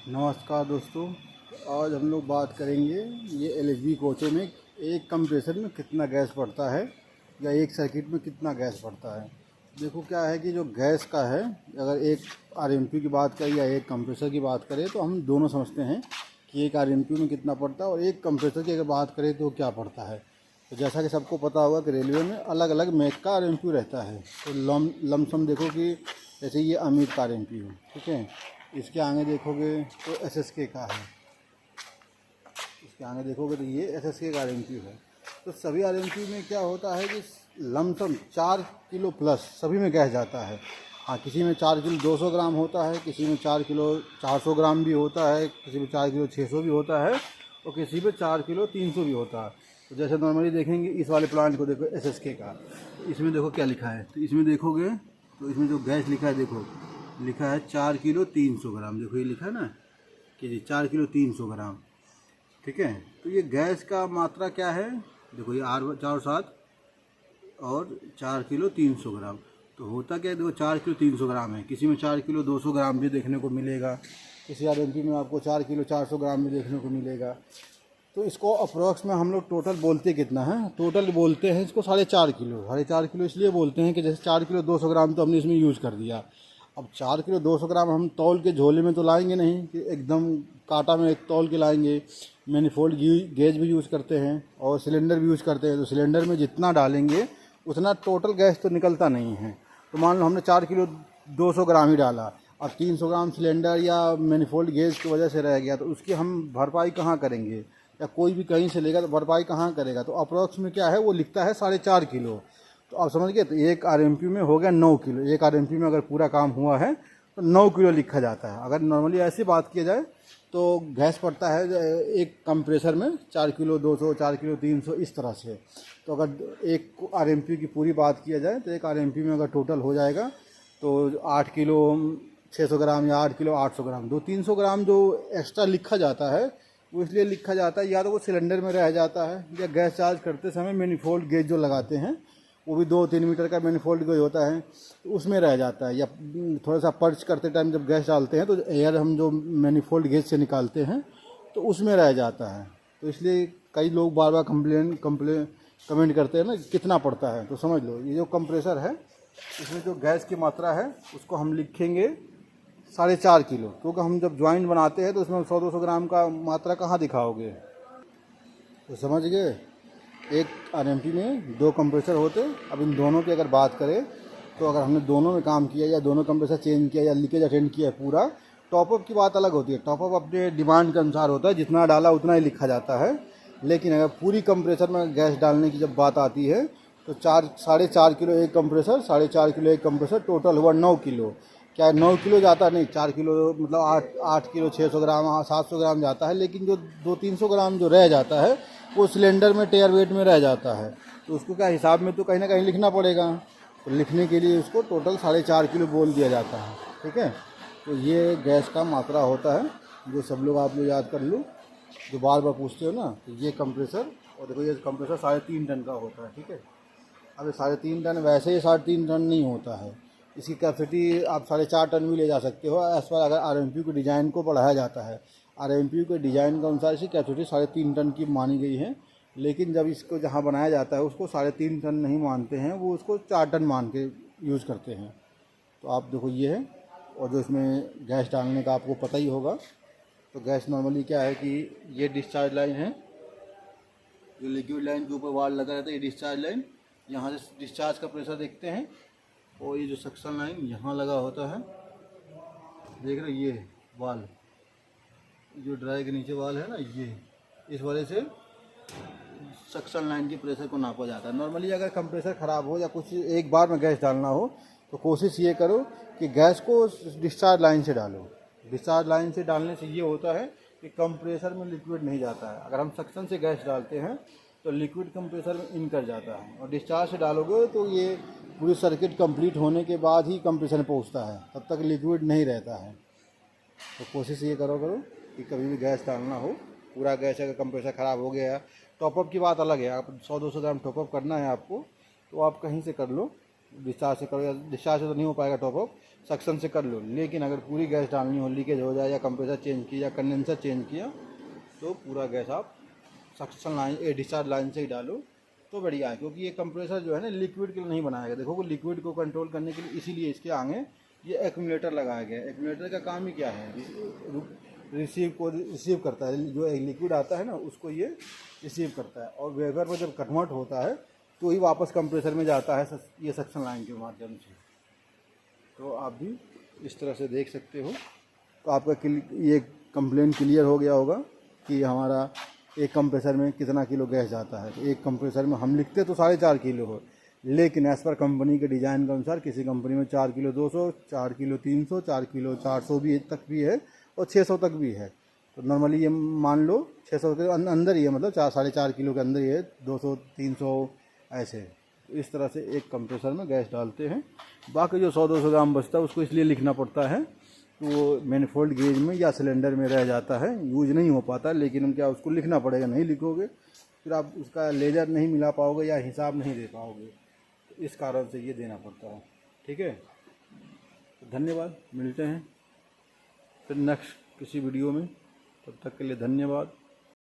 नमस्कार दोस्तों। आज हम लोग बात करेंगे ये एलएचबी कोचों में एक कंप्रेसर में कितना गैस पड़ता है या एक सर्किट में कितना गैस पड़ता है। देखो क्या है कि जो गैस का है, अगर एक आरएमपी की बात करें या एक कंप्रेसर की बात करें तो हम दोनों समझते हैं कि एक आरएमपी में कितना पड़ता है और एक कंप्रेसर की अगर बात करें तो क्या पड़ता है। तो जैसा कि सबको पता होगा कि रेलवे में अलग अलग मेक का आरएमपी रहता है। तो लमसम देखो कि जैसे ये अमित का आरएमपी है, ठीक है। इसके आगे देखोगे तो एसएसके का है, इसके आगे देखोगे तो ये एसएसके का आरएमपी है। तो सभी आरएमपी में क्या होता है कि लमसम 4 किलो प्लस सभी में गैस जाता है। हाँ, किसी में 4 किलो 200 ग्राम होता है, किसी में 4 किलो 400 ग्राम भी होता है, किसी में 4 किलो 600 भी होता है और किसी में 4 किलो 300 भी होता है। तो जैसे नॉर्मली देखेंगे इस वाले प्लांट को देखो एसएसके का, तो इसमें देखो क्या लिखा है। तो इसमें देखोगे तो इसमें जो गैस लिखा है, देखो लिखा है 4 किलो 300 ग्राम। देखो ये लिखा है ना कि जी 4 किलो 300 ग्राम, ठीक है। तो ये गैस का मात्रा क्या है, देखो ये R407 और 4 किलो 300 ग्राम। तो होता क्या है, देखो 4 किलो 300 ग्राम है, किसी में 4 किलो 200 ग्राम भी देखने को मिलेगा, किसी आरएमपी में आपको 4 किलो 400 ग्राम भी देखने को मिलेगा। तो इसको अप्रोक्स में हम लोग टोटल बोलते कितना है, टोटल बोलते हैं इसको 4.5 किलो। 4.5 किलो इसलिए बोलते हैं कि जैसे 4 किलो 200 ग्राम तो हमने इसमें यूज़ कर दिया। अब 4 किलो 200 ग्राम हम तौल के झोले में तो लाएंगे नहीं कि एकदम कांटा में एक तौल के लाएंगे। मैनिफोल्ड गेज भी यूज़ करते हैं और सिलेंडर भी यूज़ करते हैं। तो सिलेंडर में जितना डालेंगे उतना टोटल गैस तो निकलता नहीं है। तो मान लो हमने 4 किलो 200 ग्राम ही डाला, अब 300 ग्राम सिलेंडर या मैनिफोल्ड गेज की वजह से रह गया, तो उसकी हम भरपाई कहाँ करेंगे, या कोई भी कहीं से लेगा तो भरपाई कहाँ करेगा। तो अप्रोक्स में क्या है वो लिखता है 4.5 किलो। तो आप समझ गए। तो एक आरएमपी में हो गया 9 किलो। एक आरएमपी में अगर पूरा काम हुआ है तो 9 किलो लिखा जाता है। अगर नॉर्मली ऐसी बात किया जाए तो गैस पड़ता है एक कंप्रेसर में 4 किलो 200 4 किलो 300 इस तरह से। तो अगर एक आरएमपी की पूरी बात किया जाए तो एक आरएमपी में अगर टोटल हो जाएगा तो 8 किलो 600 ग्राम या 8 किलो 800 ग्राम। 200-300 ग्राम जो एक्स्ट्रा लिखा जाता है वो इसलिए लिखा जाता है या तो वो सिलेंडर में रह जाता है या गैस चार्ज करते समय मैनिफोल्ड गेज जो लगाते हैं वो भी 2-3 मीटर का मैनिफोल्ड गेज होता है तो उसमें रह जाता है। या थोड़ा सा पर्च करते टाइम जब गैस डालते हैं तो एयर हम जो मैनिफोल्ड गेज से निकालते हैं तो उसमें रह जाता है। तो इसलिए कई लोग बार बार कमेंट करते हैं ना कितना पड़ता है। तो समझ लो ये जो कंप्रेसर है इसमें जो गैस की मात्रा है उसको हम लिखेंगे 4.5 किलो, क्योंकि हम जब ज्वाइंट बनाते हैं तो उसमें 100-200 ग्राम का मात्रा कहाँ दिखाओगे। तो समझ गए। एक आरएमपी में 2 कंप्रेसर होते। अब इन दोनों की अगर बात करें तो अगर हमने दोनों में काम किया या दोनों कंप्रेसर चेंज किया या लीकेज अटेंड किया है पूरा, टॉपअप की बात अलग होती है। टॉपअप अपने डिमांड के अनुसार होता है, जितना डाला उतना ही लिखा जाता है। लेकिन अगर पूरी कंप्रेसर में गैस डालने की जब बात आती है तो 4.5 किलो एक कंप्रेसर, 4.5 किलो एक कंप्रेसर, टोटल हुआ 9 किलो। क्या 9 किलो जाता नहीं, 4 किलो मतलब 8 किलो 600 ग्राम 700 ग्राम जाता है। लेकिन जो 200-300 ग्राम जो रह जाता है वो सिलेंडर में टेयर वेट में रह जाता है। तो उसको क्या हिसाब में तो कहीं ना कहीं लिखना पड़ेगा। तो लिखने के लिए उसको टोटल 4.5 किलो बोल दिया जाता है, ठीक है। तो ये गैस का मात्रा होता है जो सब लोग आप लोग याद कर लो, जो बार बार पूछते हो ना। तो ये कंप्रेसर, और देखो ये कंप्रेसर 3.5 टन का होता है, ठीक है। अब 3.5 टन वैसे ही 3.5 टन नहीं होता है, इसकी कैपेसिटी आप 4.5 टन भी ले जा सकते हो एज पर अगर आरएमपी के डिज़ाइन को बढ़ाया जाता है। आरएमपी के डिज़ाइन के अनुसार इसकी कैपेसिटी 3.5 टन की मानी गई है। लेकिन जब इसको जहाँ बनाया जाता है उसको 3.5 टन नहीं मानते हैं, वो उसको 4 टन मान के यूज़ करते हैं। तो आप देखो ये है। और जो इसमें गैस डालने का आपको पता ही होगा। तो गैस नॉर्मली क्या है कि ये डिस्चार्ज लाइन है, जो लिक्विड लाइन के ऊपर वाल लगा रहता है, ये डिस्चार्ज लाइन। यहाँ से डिस्चार्ज का प्रेशर देखते हैं और ये जो सक्शन लाइन यहाँ लगा होता है, देख रहे हो ये वाल, जो ड्राई के नीचे वाल है ना, ये इस वजह से सक्शन लाइन के प्रेशर को नापा जाता है। नॉर्मली अगर कंप्रेसर ख़राब हो या कुछ एक बार में गैस डालना हो तो कोशिश ये करो कि गैस को डिस्चार्ज लाइन से डालो। डिस्चार्ज लाइन से डालने से ये होता है कि कंप्रेसर में लिक्विड नहीं जाता है। अगर हम सक्शन से गैस डालते हैं तो लिक्विड कंप्रेसर में इन कर जाता है, और डिस्चार्ज से डालोगे तो ये पूरी सर्किट कंप्लीट होने के बाद ही कंप्रेसर में पहुँचता है, तब तक लिक्विड नहीं रहता है। तो कोशिश ये करो कि कभी भी गैस डालना हो, पूरा गैस अगर कंप्रेसर ख़राब हो गया। टॉपअप की बात अलग है, आप 100-200 ग्राम टॉपअप करना है आपको तो आप कहीं से कर लो, डिस्चार्ज से करो, या डिस्चार्ज से तो नहीं हो पाएगा टॉप अप, सक्शन से कर लो। लेकिन अगर पूरी गैस डालनी हो, लीकेज हो जाए या कंप्रेसर चेंज किया या कंडेंसर चेंज किया, तो पूरा गैस आप सक्शन लाइन डिस्चार्ज लाइन से ही डालो तो बढ़िया है। क्योंकि ये कंप्रेसर जो है ना लिक्विड के लिए नहीं बनाया गया। देखो लिक्विड को कंट्रोल करने के लिए इसीलिए इसके आगे ये एक्यूमुलेटर लगाया गया है। एक्यूमुलेटर का काम ही क्या है, रिसीव करता है, जो लिक्विड आता है ना उसको ये रिसीव करता है, और वेपर में जब कन्वर्ट होता है तो ही वापस कंप्रेसर में जाता है ये सक्शन लाइन के माध्यम से। तो आप भी इस तरह से देख सकते हो। तो आपका ये कंप्लेन क्लियर हो गया होगा कि हमारा एक कंप्रेसर में कितना किलो गैस जाता है। तो एक कंप्रेसर में हम लिखते तो 4.5 किलो हो, लेकिन एज़ पर कंपनी के डिज़ाइन के अनुसार किसी कंपनी में 4 किलो 200, 4 किलो 300, 4 किलो 400 भी तक भी है और 600 तक भी है। तो नॉर्मली ये मान लो 600 के अंदर ही है, मतलब 4-4.5 किलो के अंदर ही है, 200 300 ऐसे। इस तरह से एक कंप्रेसर में गैस डालते हैं। बाकी जो 100-200 ग्राम बचता है उसको इसलिए लिखना पड़ता है तो वो मैनिफोल्ड गेज में या सिलेंडर में रह जाता है, यूज नहीं हो पाता। लेकिन क्या उसको लिखना पड़ेगा, नहीं लिखोगे फिर आप उसका लेजर नहीं मिला पाओगे या हिसाब नहीं दे पाओगे। तो इस कारण से ये देना पड़ता है। ठीक है, तो धन्यवाद, मिलते हैं फिर नेक्स्ट किसी वीडियो में। तब तक के लिए धन्यवाद।